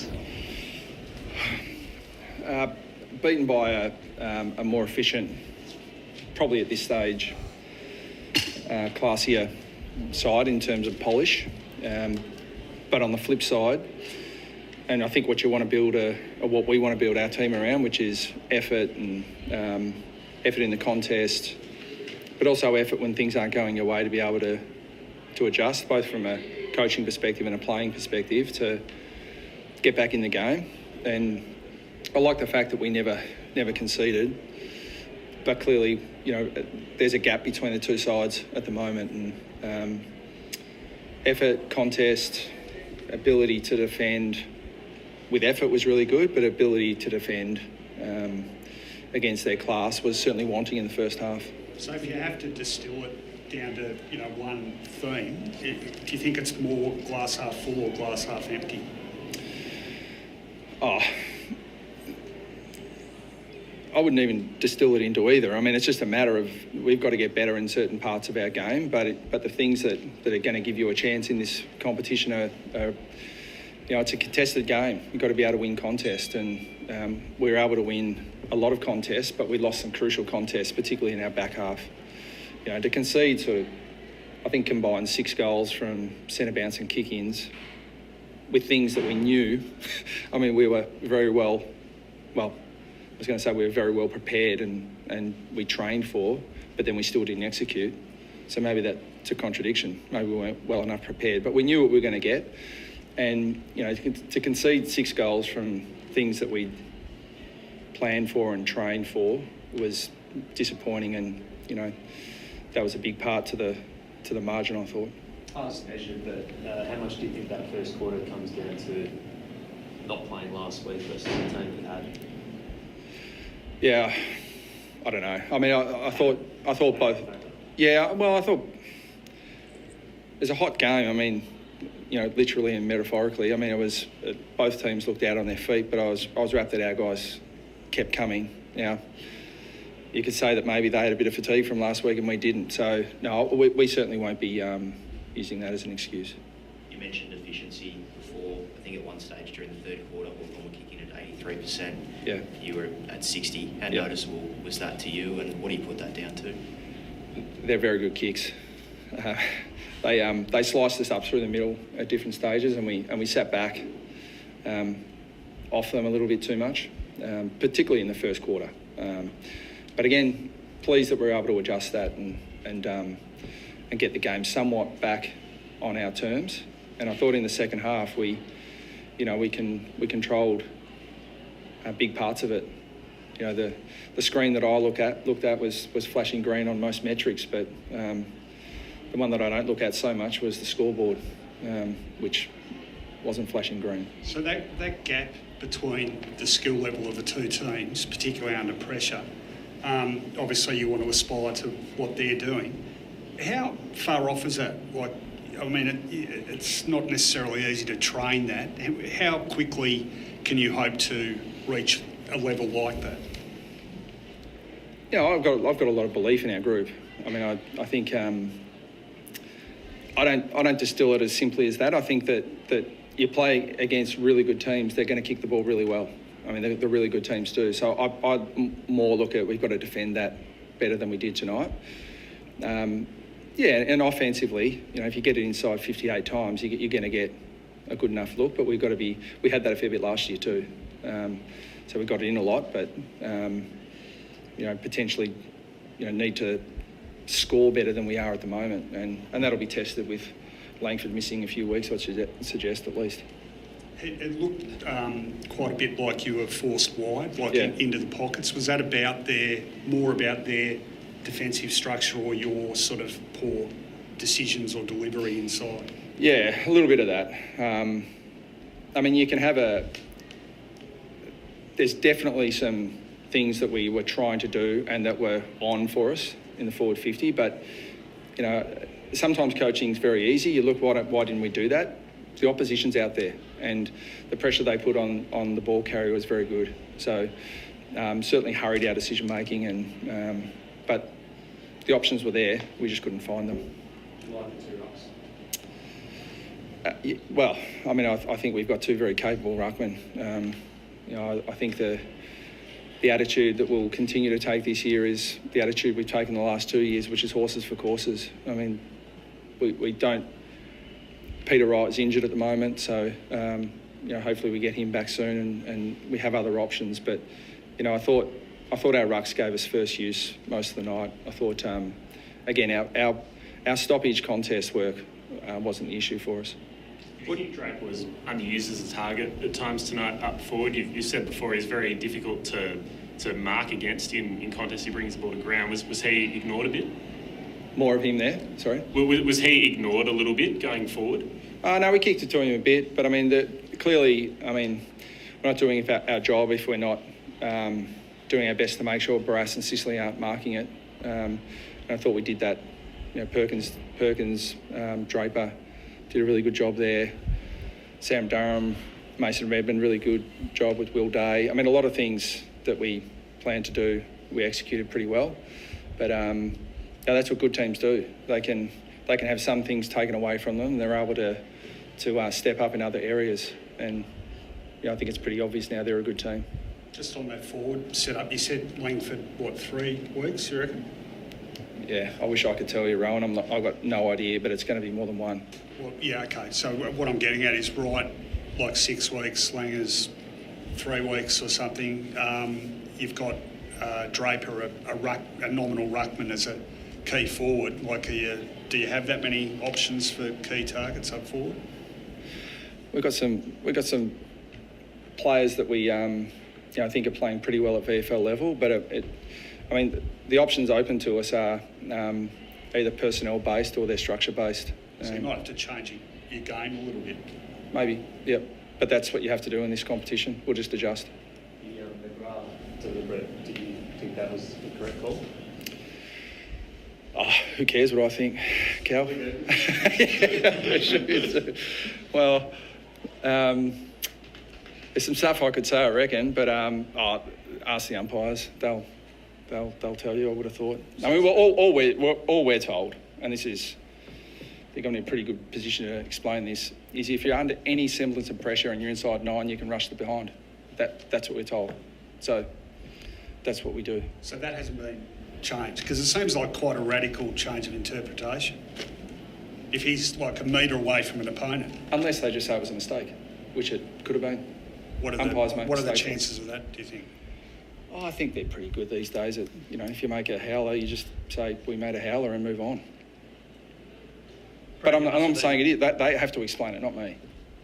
performance? Beaten by a more efficient, probably at this stage, classier side in terms of polish. But on the flip side, and I think what you want to build, or what we want to build our team around, which is effort and effort in the contest, but also effort when things aren't going your way, to be able to adjust, both from a coaching perspective and a playing perspective, to get back in the game. And I like the fact that we never conceded, but clearly, there's a gap between the two sides at the moment, and effort, contest, ability to defend with effort was really good, but ability to defend against their class was certainly wanting in the first half. So if you have to distill it down to one theme, do you think it's more glass half full or glass half empty? I wouldn't even distill it into either. I mean, it's just a matter of we've got to get better in certain parts of our game, but the things that are going to give you a chance in this competition are it's a contested game. You've got to be able to win contests, and we were able to win a lot of contests, but we lost some crucial contests, particularly in our back half. To concede sort of, I think, combined 6 goals from centre bounce and kick-ins with things that we knew. I mean, we were very well, I was going to say we were very well prepared and we trained for, but then we still didn't execute. So maybe that's a contradiction. Maybe we weren't well enough prepared, but we knew what we were going to get. And, to concede 6 goals from things that we planned for and trained for was disappointing, and, that was a big part to the margin, I thought. Past measure, but how much do you think that first quarter comes down to not playing last week versus the team that had? Yeah, I don't know. I mean, I thought both. Yeah, well, I thought it was a hot game. I mean, literally and metaphorically. I mean, it was both teams looked out on their feet, but I was rapt that our guys kept coming. You could say that maybe they had a bit of fatigue from last week and we didn't. So no, we certainly won't be using that as an excuse. You mentioned efficiency before. I think at one stage during the third quarter, Hawthorn were kicking at 83%. Yeah. You were at 60. How noticeable was that to you, and what do you put that down to? They're very good kicks. They sliced us up through the middle at different stages, and we sat back off them a little bit too much, particularly in the first quarter. But again, pleased that we're able to adjust that and get the game somewhat back on our terms. And I thought in the second half we controlled big parts of it. The screen that I looked at was flashing green on most metrics, but the one that I don't look at so much was the scoreboard, which wasn't flashing green. So that gap between the skill level of the two teams, particularly under pressure, obviously you want to aspire to what they're doing. How far off is that? It's not necessarily easy to train that. How quickly can you hope to reach a level like that? I've got a lot of belief in our group. I mean, I think I don't distill it as simply as that. I think that you play against really good teams, they're going to kick the ball really well. I mean, the really good teams do. So I'd more look at we've got to defend that better than we did tonight. And offensively, if you get it inside 58 times, you're going to get a good enough look. But we had that a fair bit last year too. So we got it in a lot, but potentially, need to score better than we are at the moment, and that'll be tested with Langford missing a few weeks, I'd suggest at least. It looked quite a bit like you were forced wide, into the pockets. Was that more about their defensive structure or your sort of poor decisions or delivery inside? Yeah, a little bit of that. I mean, you can have there's definitely some things that we were trying to do and that were on for us in the forward 50, but sometimes coaching is very easy. You look, why didn't we do that? The opposition's out there, and the pressure they put on the ball carrier was very good. So certainly hurried our decision making, but the options were there. We just couldn't find them. Do you like the 2 rucks? Well, I mean, I think we've got two very capable ruckmen. I think the attitude that we'll continue to take this year is the attitude we've taken the last 2 years, which is horses for courses. I mean, we don't. Peter Wright's injured at the moment, so hopefully we get him back soon, and we have other options. But I thought our rucks gave us first use most of the night. I thought again our stoppage contest work wasn't the issue for us. I think Drake was underused as a target at times tonight up forward. You said before he's very difficult to mark against in contests. He brings the ball to ground. Was he ignored a bit? More of him there, sorry? Was he ignored a little bit going forward? No, we kicked it to him a bit, but I mean, clearly, we're not doing our job if we're not doing our best to make sure Barras and Sicily aren't marking it. And I thought we did that. Perkins, Draper did a really good job there. Sam Durham, Mason Redmond, really good job with Will Day. I mean, a lot of things that we planned to do, we executed pretty well. But that's what good teams do. They can have some things taken away from them, and they're able to step up in other areas. And I think it's pretty obvious now they're a good team. Just on that forward setup, you said Langford, 3 weeks, you reckon? Yeah, I wish I could tell you, Rowan. I've got no idea, but it's going to be more than one. Well, yeah, okay. So what I'm getting at is Wright, like 6 weeks, Langers 3 weeks or something. You've got Draper, a nominal ruckman as a key forward. Do you have that many options for key targets up forward? We've got some players that we I think are playing pretty well at VFL level, but the options open to us are either personnel based or they're structure based. So you might have to change your game a little bit. Maybe, yep. But that's what you have to do in this competition. We'll just adjust. The McGrath deliberate, did you think that was the correct call? Oh, who cares what I think, Cal? Well, there's some stuff I could say, I reckon, but ask the umpires. They'll tell you, I would have thought. I mean, all we're told, and this is, I think I'm in a pretty good position to explain this, is if you're under any semblance of pressure and you're inside 9, you can rush the behind. That's what we're told. So that's what we do. So that hasn't been changed, because it seems like quite a radical change of interpretation. If he's like a metre away from an opponent. Unless they just say it was a mistake, which it could have been. What are the chances of that, do you think? Oh, I think they're pretty good these days. If you make a howler, you just say, we made a howler and move on. But I'm saying it is. They have to explain it, not me.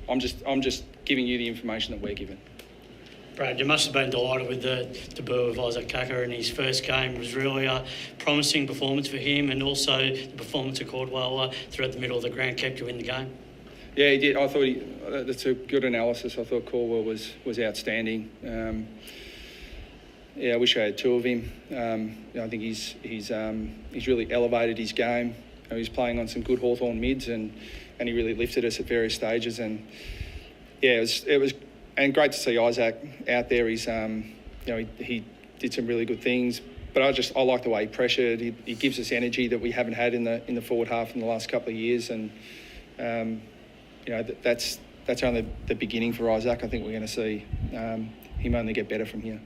I'm just giving you the information that we're given. Brad, you must have been delighted with the debut of Isaac Kaka in his first game. It was really a promising performance for him, and also the performance of Cordwell throughout the middle of the ground kept you in the game. Yeah, he did. I thought that's a good analysis. I thought Caldwell was outstanding. I wish I had 2 of him. I think he's really elevated his game. He was playing on some good Hawthorn mids, and he really lifted us at various stages. And yeah, it was and great to see Isaac out there. He's he did some really good things. But I like the way he pressured. He gives us energy that we haven't had in the forward half in the last couple of years, and that's only the beginning for Isaac. I think we're going to see him only get better from here.